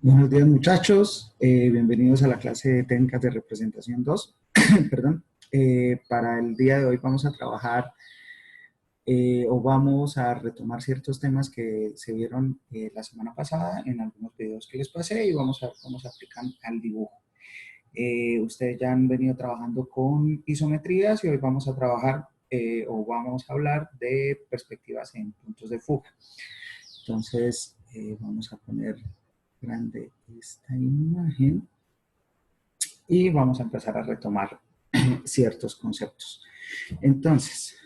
Buenos días muchachos, bienvenidos a la clase de técnicas de representación 2. Perdón. Para el día de hoy vamos a trabajar o vamos a retomar ciertos temas que se vieron la semana pasada en algunos videos que les pasé y vamos a ver cómo se aplican al dibujo. Ustedes ya han venido trabajando con isometrías y hoy vamos a trabajar o vamos a hablar de perspectivas en puntos de fuga. Entonces vamos a poner grande esta imagen y vamos a empezar a retomar ciertos conceptos. Entonces,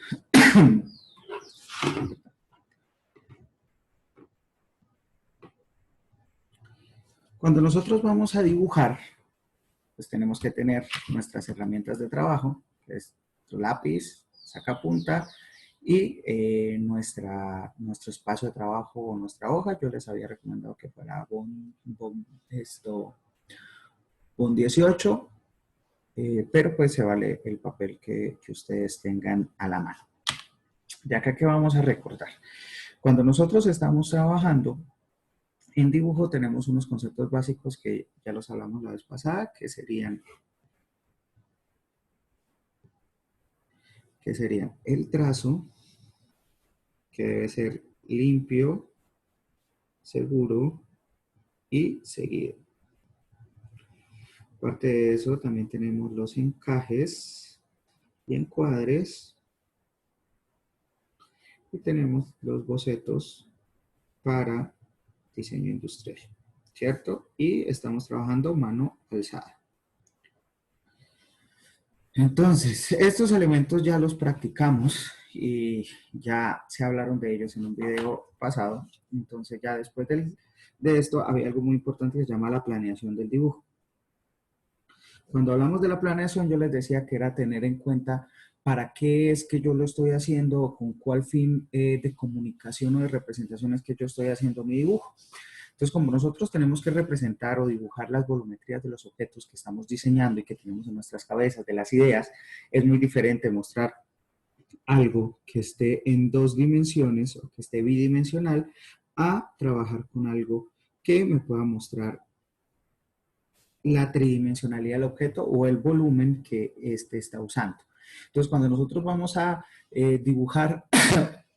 cuando nosotros vamos a dibujar, pues tenemos que tener nuestras herramientas de trabajo, que es nuestro lápiz, sacapunta y nuestro espacio de trabajo o nuestra hoja. Yo les había recomendado que fuera Bond 18, pero pues se vale el papel que ustedes tengan a la mano. De acá que vamos a recordar. Cuando nosotros estamos trabajando en dibujo tenemos unos conceptos básicos que ya los hablamos la vez pasada, que serían el trazo, que debe ser limpio, seguro y seguido. Aparte de eso, también tenemos los encajes y encuadres. Y tenemos los bocetos para diseño industrial, ¿cierto? Y estamos trabajando mano alzada. Entonces, estos elementos ya los practicamos y ya se hablaron de ellos en un video pasado. Entonces, ya después de esto, había algo muy importante que se llama la planeación del dibujo. Cuando hablamos de la planeación, yo les decía que era tener en cuenta para qué es que yo lo estoy haciendo o con cuál fin de comunicación o de representación es que yo estoy haciendo mi dibujo. Entonces, como nosotros tenemos que representar o dibujar las volumetrías de los objetos que estamos diseñando y que tenemos en nuestras cabezas, de las ideas, es muy diferente mostrar algo que esté en 2 dimensiones o que esté bidimensional a trabajar con algo que me pueda mostrar la tridimensionalidad del objeto o el volumen que éste está usando. Entonces, cuando nosotros vamos a dibujar,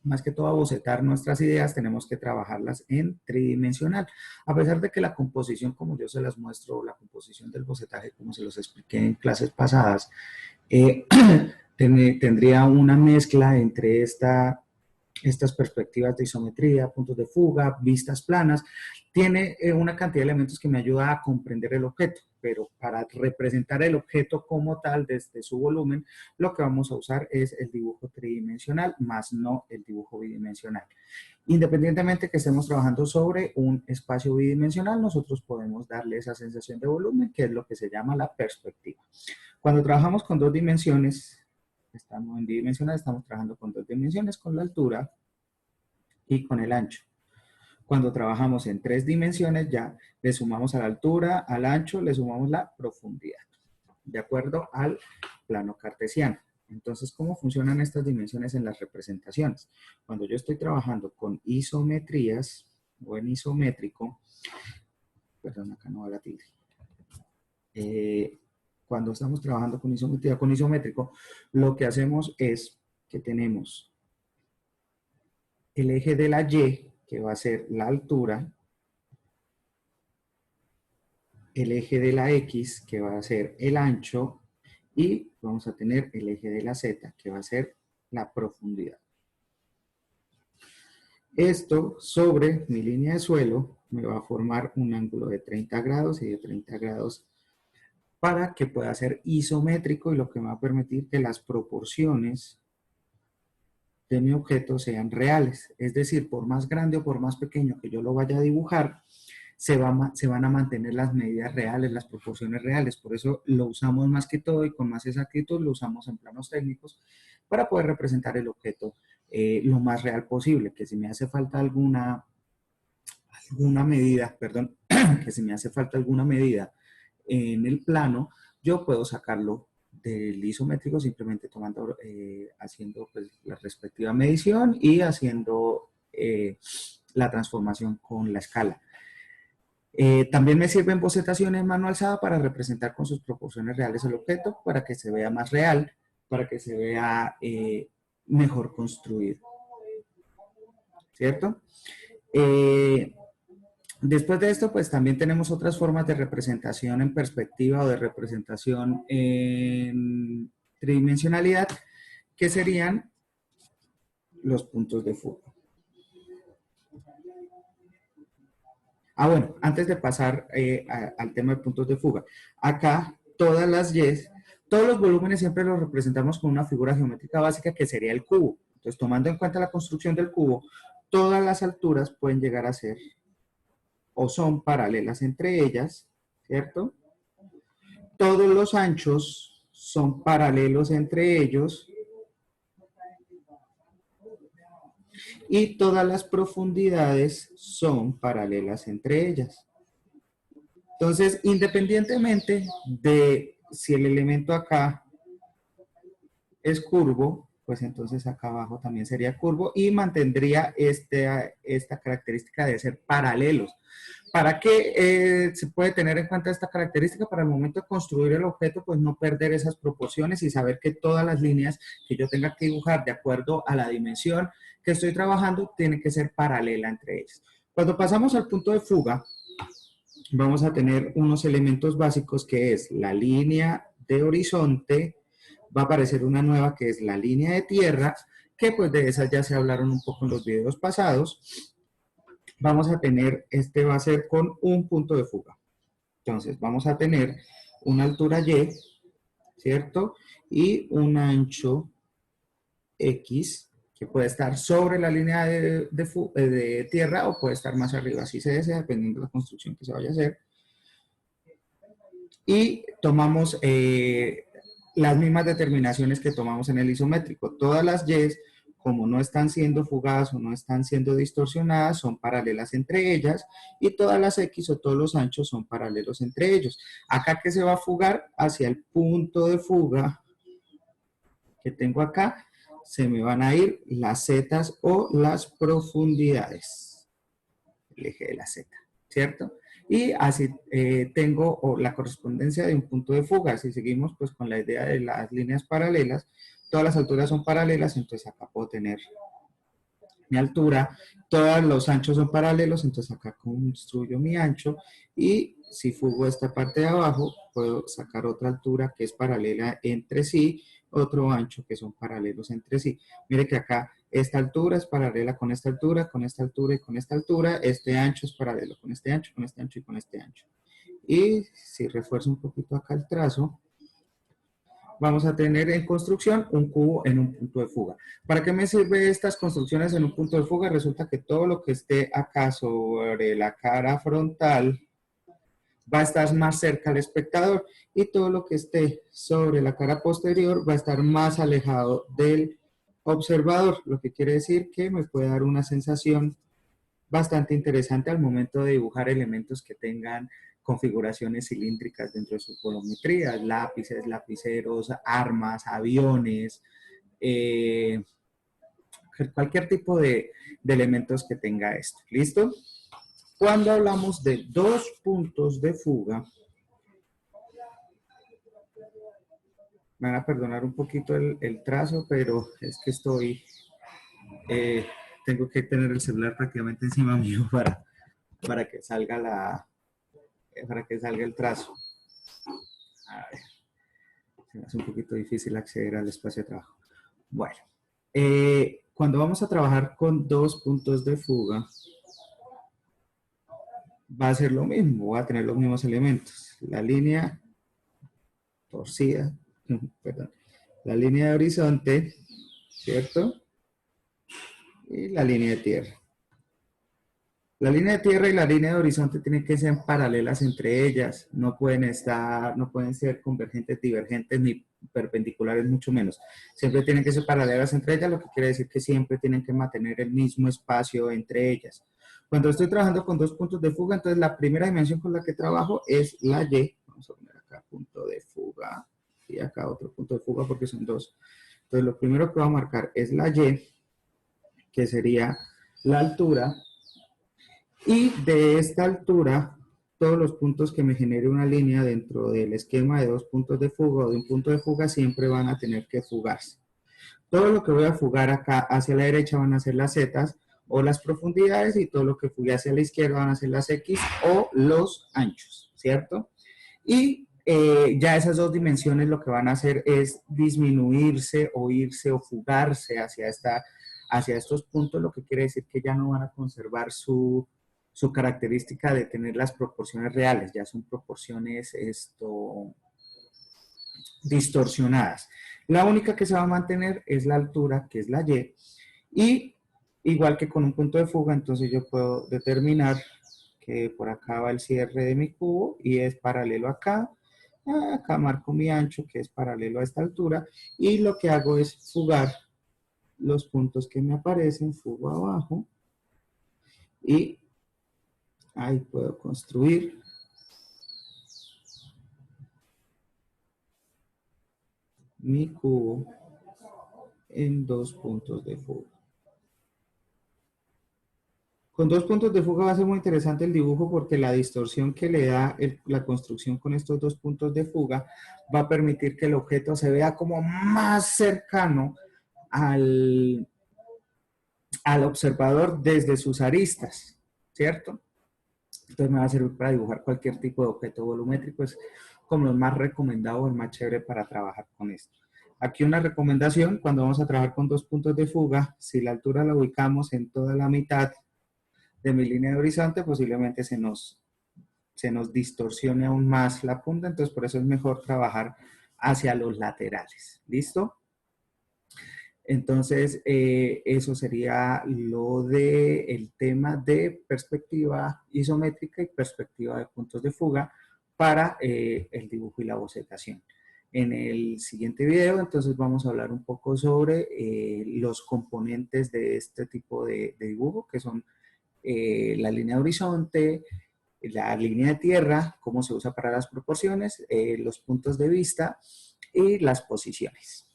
más que todo a bocetar nuestras ideas, tenemos que trabajarlas en tridimensional. A pesar de que la composición, como yo se las muestro, la composición del bocetaje, como se los expliqué en clases pasadas, tendría una mezcla entre estas perspectivas de isometría, puntos de fuga, vistas planas, tiene una cantidad de elementos que me ayuda a comprender el objeto, pero para representar el objeto como tal desde su volumen, lo que vamos a usar es el dibujo tridimensional, más no el dibujo bidimensional. Independientemente que estemos trabajando sobre un espacio bidimensional, nosotros podemos darle esa sensación de volumen, que es lo que se llama la perspectiva. Cuando trabajamos con 2 dimensiones, estamos en bidimensional, estamos trabajando con 2 dimensiones, con la altura y con el ancho. Cuando trabajamos en 3 dimensiones, ya le sumamos a la altura, al ancho, le sumamos la profundidad, de acuerdo al plano cartesiano. Entonces, ¿cómo funcionan estas dimensiones en las representaciones? Cuando yo estoy trabajando con isometrías o en isométrico, perdón, acá no va la tilde. Cuando estamos trabajando con isometría, con isométrico, lo que hacemos es que tenemos el eje de la Y, que va a ser la altura, el eje de la X, que va a ser el ancho, y vamos a tener el eje de la Z, que va a ser la profundidad. Esto sobre mi línea de suelo me va a formar un ángulo de 30 grados y de 30 grados para que pueda ser isométrico y lo que me va a permitir que las proporciones de mi objeto sean reales. Es decir, por más grande o por más pequeño que yo lo vaya a dibujar, se van a mantener las medidas reales, las proporciones reales. Por eso lo usamos más que todo y con más exactitud lo usamos en planos técnicos para poder representar el objeto lo más real posible. Que si me hace falta alguna medida, perdón, que si me hace falta alguna medida en el plano, yo puedo sacarlo del isométrico simplemente tomando, haciendo pues, la respectiva medición y haciendo la transformación con la escala. También me sirven bocetaciones mano alzada para representar con sus proporciones reales el objeto, para que se vea más real, para que se vea mejor construido, ¿cierto? Eh, Después de esto, pues también tenemos otras formas de representación en perspectiva o de representación en tridimensionalidad, que serían los puntos de fuga. Ah, bueno, antes de pasar al tema de puntos de fuga, acá todas las Y, todos los volúmenes siempre los representamos con una figura geométrica básica que sería el cubo. Entonces, tomando en cuenta la construcción del cubo, todas las alturas pueden llegar a ser o son paralelas entre ellas, ¿cierto? Todos los anchos son paralelos entre ellos y todas las profundidades son paralelas entre ellas. Entonces, independientemente de si el elemento acá es curvo, pues entonces acá abajo también sería curvo y mantendría esta característica de ser paralelos. ¿Para qué se puede tener en cuenta esta característica? Para el momento de construir el objeto, pues no perder esas proporciones y saber que todas las líneas que yo tenga que dibujar de acuerdo a la dimensión que estoy trabajando tienen que ser paralela entre ellas. Cuando pasamos al punto de fuga, vamos a tener unos elementos básicos que es la línea de horizonte, va a aparecer una nueva que es la línea de tierra, que pues de esas ya se hablaron un poco en los videos pasados. Vamos a tener, este va a ser con un punto de fuga. Entonces vamos a tener una altura Y, ¿cierto? Y un ancho X, que puede estar sobre la línea de tierra o puede estar más arriba, si se desea, dependiendo de la construcción que se vaya a hacer. Y tomamos las mismas determinaciones que tomamos en el isométrico. Todas las Y, como no están siendo fugadas o no están siendo distorsionadas, son paralelas entre ellas, y todas las X o todos los anchos son paralelos entre ellos. Acá que se va a fugar hacia el punto de fuga que tengo acá, se me van a ir las zetas o las profundidades, el eje de la Z, ¿cierto? Y así tengo la correspondencia de un punto de fuga. Si seguimos pues con la idea de las líneas paralelas, todas las alturas son paralelas, entonces acá puedo tener mi altura, todos los anchos son paralelos, entonces acá construyo mi ancho y si fugo esta parte de abajo, puedo sacar otra altura que es paralela entre sí, otro ancho que son paralelos entre sí. Mire que acá esta altura es paralela con esta altura, con esta altura y con esta altura, este ancho es paralelo con este ancho, con este ancho y con este ancho. Y si refuerzo un poquito acá el trazo, vamos a tener en construcción un cubo en un punto de fuga. ¿Para qué me sirven estas construcciones en un punto de fuga? Resulta que todo lo que esté acá sobre la cara frontal va a estar más cerca al espectador y todo lo que esté sobre la cara posterior va a estar más alejado del observador, lo que quiere decir que me puede dar una sensación bastante interesante al momento de dibujar elementos que tengan configuraciones cilíndricas dentro de su volumetría, lápices, lapiceros, armas, aviones, eh, cualquier tipo de elementos que tenga esto. ¿Listo? Cuando hablamos de dos puntos de fuga, me van a perdonar un poquito el trazo, pero es que eh, tengo que tener el celular prácticamente encima mío para que salga para que salga el trazo. A ver, se me hace un poquito difícil acceder al espacio de trabajo. Bueno, cuando vamos a trabajar con dos puntos de fuga, va a ser lo mismo, va a tener los mismos elementos. La línea torcida, perdón, la línea de horizonte, ¿cierto? Y la línea de tierra. La línea de tierra y la línea de horizonte tienen que ser paralelas entre ellas, no pueden no pueden ser convergentes, divergentes ni perpendiculares, mucho menos. Siempre tienen que ser paralelas entre ellas, lo que quiere decir que siempre tienen que mantener el mismo espacio entre ellas. Cuando estoy trabajando con dos puntos de fuga, entonces la primera dimensión con la que trabajo es la Y. Vamos a poner acá punto de fuga y acá otro punto de fuga porque son dos. Entonces lo primero que voy a marcar es la Y, que sería la altura. Y de esta altura todos los puntos que me genere una línea dentro del esquema de dos puntos de fuga o de un punto de fuga siempre van a tener que fugarse. Todo lo que voy a fugar acá hacia la derecha van a ser las zetas o las profundidades, y todo lo que fugue hacia la izquierda van a ser las X o los anchos, ¿cierto? Y ya esas dos dimensiones lo que van a hacer es disminuirse o irse o fugarse hacia estos puntos, lo que quiere decir que ya no van a conservar su característica de tener las proporciones reales, ya son proporciones distorsionadas. La única que se va a mantener es la altura, que es la Y, y igual que con un punto de fuga, entonces yo puedo determinar que por acá va el cierre de mi cubo y es paralelo acá. Acá marco mi ancho, que es paralelo a esta altura, y lo que hago es fugar los puntos que me aparecen, fugo abajo, y ahí puedo construir mi cubo en dos puntos de fuga. Con dos puntos de fuga va a ser muy interesante el dibujo, porque la distorsión que le da la construcción con estos dos puntos de fuga va a permitir que el objeto se vea como más cercano al observador desde sus aristas, ¿cierto? Entonces me va a servir para dibujar cualquier tipo de objeto volumétrico, es como el más recomendado, el más chévere para trabajar con esto. Aquí una recomendación: cuando vamos a trabajar con dos puntos de fuga, si la altura la ubicamos en toda la mitad de mi línea de horizonte, posiblemente se nos distorsione aún más la punta, entonces por eso es mejor trabajar hacia los laterales. ¿Listo? Entonces, eso sería lo del tema de perspectiva isométrica y perspectiva de puntos de fuga para el dibujo y la bocetación. En el siguiente video, entonces, vamos a hablar un poco sobre los componentes de este tipo de dibujo, que son la línea de horizonte, la línea de tierra, cómo se usa para las proporciones, los puntos de vista y las posiciones.